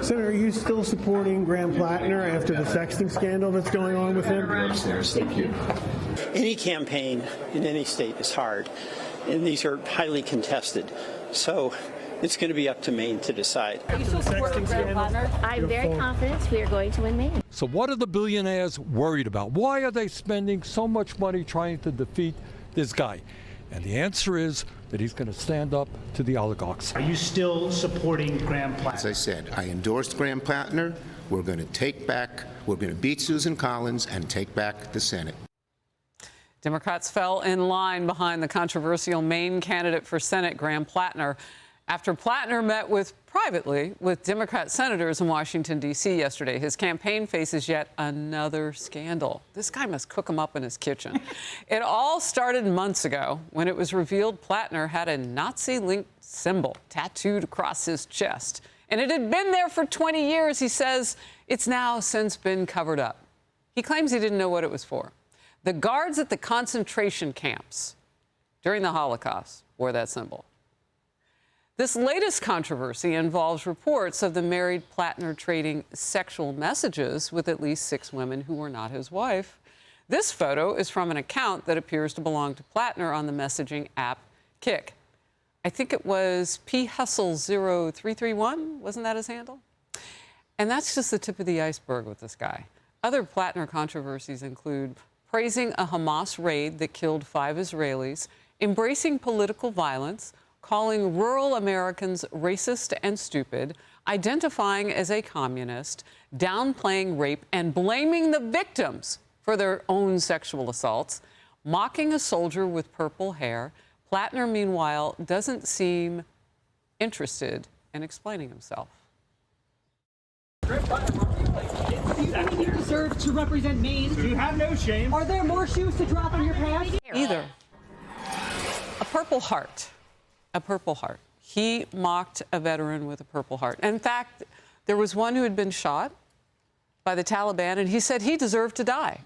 Senator, are you still supporting Graham Platner after the sexting scandal that's going on with him? Upstairs, thank you. Any campaign in any state is hard, and these are highly contested. So it's going to be up to Maine to decide. Are you still supporting Graham Platner? I'm very confident we are going to win Maine. So what are the billionaires worried about? Why are they spending so much money trying to defeat this guy? And the answer is that he's going to stand up to the oligarchs. Are you still supporting Graham Platner? As I said, I endorsed Graham Platner. We're going to beat Susan Collins and take back the Senate. Democrats fell in line behind the controversial Maine candidate for Senate, Graham Platner, after Platner met privately with Democrat senators in Washington, D.C. yesterday. His campaign faces yet another scandal. This guy must cook him up in his kitchen. It all started months ago when it was revealed Platner had a Nazi-linked symbol tattooed across his chest. And it had been there for 20 years. He says it's now since been covered up. He claims he didn't know what it was for. The guards at the concentration camps during the Holocaust wore that symbol. This latest controversy involves reports of the married Platner trading sexual messages with at least 6 women who were not his wife. This photo is from an account that appears to belong to Platner on the messaging app Kik. I think it was phustle0331. Wasn't that his handle? And that's just the tip of the iceberg with this guy. Other Platner controversies include praising a Hamas raid that killed 5 Israelis, embracing political violence, calling rural Americans racist and stupid, identifying as a communist, downplaying rape and blaming the victims for their own sexual assaults, mocking a soldier with purple hair. Platner, meanwhile, doesn't seem interested in explaining himself. Do you think you deserve to represent Maine? Do you have no shame? Are there more shoes to drop in your pants? Either. A purple heart. A purple heart. He mocked a veteran with a purple heart. In fact, there was one who had been shot by the Taliban, and he said he deserved to die.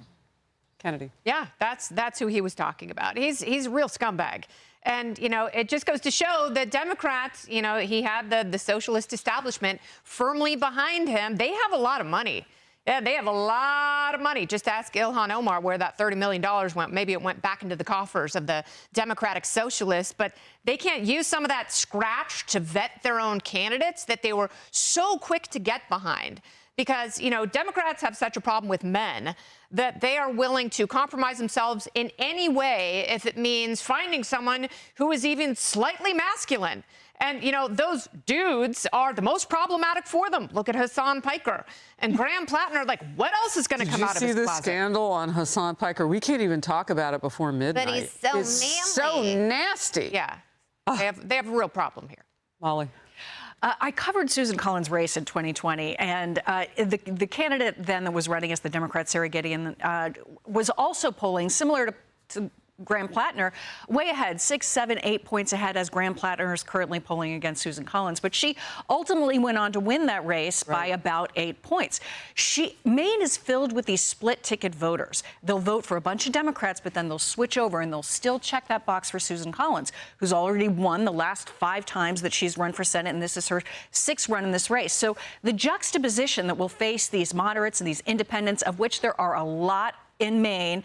Kennedy. Yeah, that's who he was talking about. He's a real scumbag. And, you know, it just goes to show that Democrats, you know, he had the socialist establishment firmly behind him. They have a lot of money. Yeah, they have a lot of money. Just ask Ilhan Omar where that $30 million went. Maybe it went back into the coffers of the Democratic Socialists. But they can't use some of that scratch to vet their own candidates that they were so quick to get behind. Because, you know, Democrats have such a problem with men that they are willing to compromise themselves in any way if it means finding someone who is even slightly masculine. And, you know, those dudes are the most problematic for them. Look at Hassan Piker and Graham Platner. Like, what else is going to come out of his closet? Did you see the scandal on Hassan Piker? We can't even talk about it before midnight. But he's so manly. So nasty. Yeah. They have a real problem here. Molly. I covered Susan Collins' race in 2020, and the candidate then that was running as the Democrat, Sarah Gideon, was also polling similar to Graham Platner, way ahead, 6, 7, 8 points ahead, as Graham Platner is currently polling against Susan Collins. But she ultimately went on to win that race by about 8 points. Maine is filled with these split-ticket voters. They'll vote for a bunch of Democrats, but then they'll switch over and they'll still check that box for Susan Collins, who's already won the last 5 times that she's run for Senate, and this is her 6th run in this race. So the juxtaposition that will face these moderates and these independents, of which there are a lot in Maine,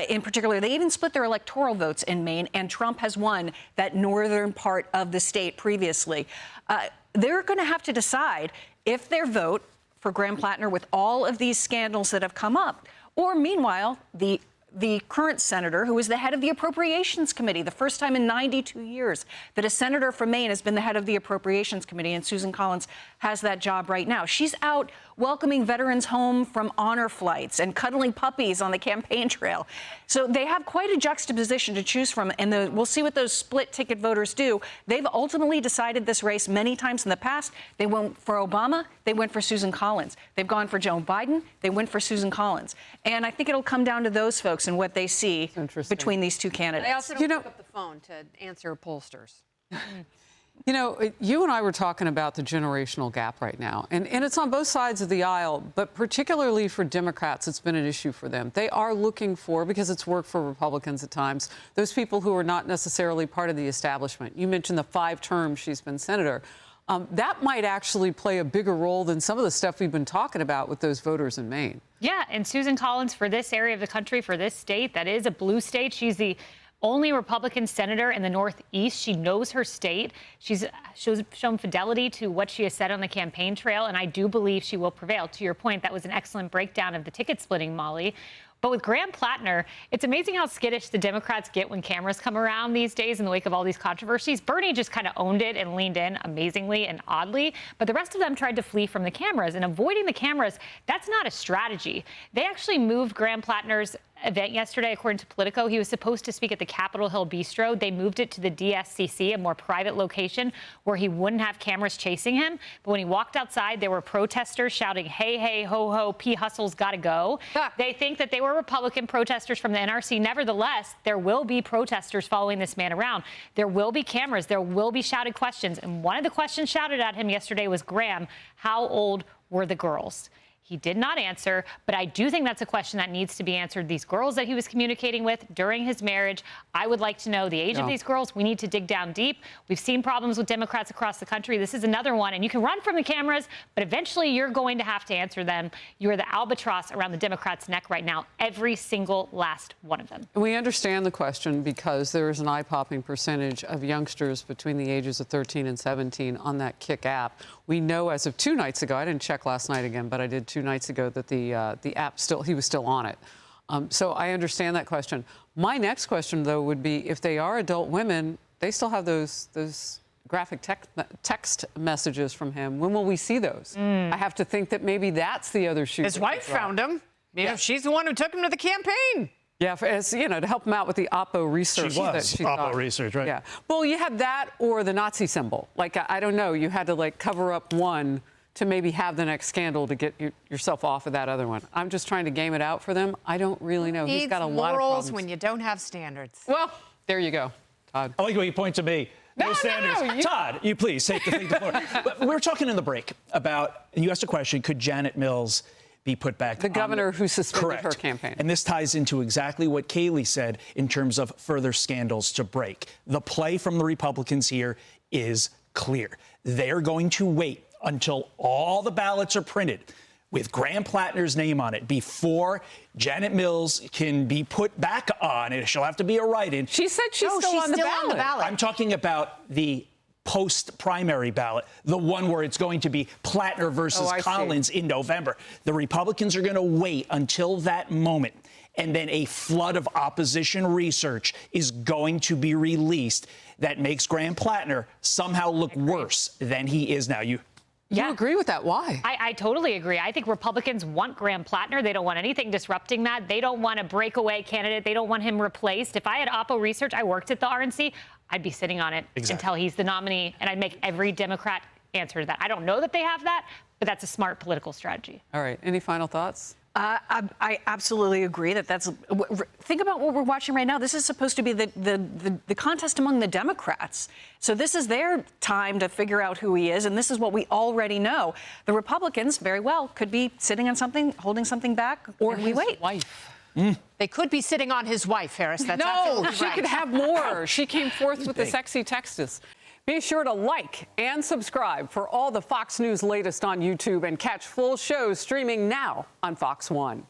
in particular, they even split their electoral votes in Maine, and Trump has won that northern part of the state previously. They're going to have to decide if their vote for Graham Platner with all of these scandals that have come up, or meanwhile, the current senator, who is the head of the Appropriations Committee, the first time in 92 years that a senator from Maine has been the head of the Appropriations Committee, and Susan Collins has that job right now. She's out welcoming veterans home from honor flights and cuddling puppies on the campaign trail. So they have quite a juxtaposition to choose from, and we'll see what those split-ticket voters do. They've ultimately decided this race many times in the past. They went for Obama. They went for Susan Collins. They've gone for Joe Biden. They went for Susan Collins. And I think it'll come down to those folks and what they see between these two candidates. They also don't pick up the phone to answer pollsters. You know, you and I were talking about the generational gap right now, and it's on both sides of the aisle, but particularly for Democrats, it's been an issue for them. They are looking for, because it's worked for Republicans at times, those people who are not necessarily part of the establishment. You mentioned the 5 terms she's been senator. that might actually play a bigger role than some of the stuff we've been talking about with those voters in Maine. Yeah, and Susan Collins, for this area of the country, for this state, that is a blue state. She's the only Republican senator in the Northeast. She knows her state. She's shown fidelity to what she has said on the campaign trail, and I do believe she will prevail. To your point, that was an excellent breakdown of the ticket splitting, Molly. But with Graham Platner, it's amazing how skittish the Democrats get when cameras come around these days in the wake of all these controversies. Bernie just kind of owned it and leaned in amazingly and oddly, but the rest of them tried to flee from the cameras. And avoiding the cameras, that's not a strategy. They actually moved Graham Platner's event yesterday, according to Politico. He was supposed to speak at the Capitol Hill Bistro. They moved it to the DSCC, a more private location where he wouldn't have cameras chasing him. But when he walked outside, there were protesters shouting, "Hey, hey, ho, ho, P. Hustle's got to go." They think that they were Republican protesters from the NRC. Nevertheless, there will be protesters following this man around. There will be cameras. There will be shouted questions. And one of the questions shouted at him yesterday was, Graham, how old were the girls? He did not answer, but I do think that's a question that needs to be answered. These girls that he was communicating with during his marriage, I would like to know the age of these girls. We need to dig down deep. We've seen problems with Democrats across the country. This is another one, and you can run from the cameras, but eventually you're going to have to answer them. You're the albatross around the Democrats' neck right now, every single last one of them. We understand the question because there is an eye-popping percentage of youngsters between the ages of 13 and 17 on that Kick app. We know as of 2 nights ago, I didn't check last night again, but I did 2 nights ago, that the app he was still on it. So I understand that question. My next question, though, would be if they are adult women, they still have those graphic text messages from him. When will we see those? I have to think that maybe that's the other shoe. His wife found him. You know, she's the one who took him to the campaign. Yeah, as you know, to help him out with the Oppo research. She was Oppo research, right? Yeah. Well, you had that or the Nazi symbol. Like, I don't know, you had to like cover up one to maybe have the next scandal to get yourself off of that other one. I'm just trying to game it out for them. I don't really know. He's got a lot of problems. when you don't have standards. Well, there you go, Todd. I like when you point to me. No standards. No, Todd, you please take the floor. But we were talking in the break about, and you asked a question, could Janet Mills be put back? The governor who suspended her campaign. And this ties into exactly what Kayleigh said in terms of further scandals to break. The play from the Republicans here is clear. They're going to wait until all the ballots are printed with Graham Platner's name on it before Janet Mills can be put back on it. She'll have to be a write-in. She said she's still on the ballot. I'm talking about the post-primary ballot, the one where it's going to be Platner versus Collins in November. The Republicans are going to wait until that moment, and then a flood of opposition research is going to be released that makes Graham Platner somehow look worse than he is now. You agree with that? Why? I totally agree. I think Republicans want Graham Platner. They don't want anything disrupting that. They don't want a breakaway candidate. They don't want him replaced. If I had Oppo Research, I worked at the RNC, I'd be sitting on it until he's the nominee, and I'd make every Democrat answer to that. I don't know that they have that, but that's a smart political strategy. All right. Any final thoughts? I absolutely agree that's. Think about what we're watching right now. This is supposed to be the contest among the Democrats. So this is their time to figure out who he is, and this is what we already know. The Republicans very well could be sitting on something, holding something back, or we wait. Wife. They could be sitting on his wife, Harris. That's no, she right. could have more. She came forth with the sexy texts. Be sure to like and subscribe for all the Fox News latest on YouTube and catch full shows streaming now on Fox One.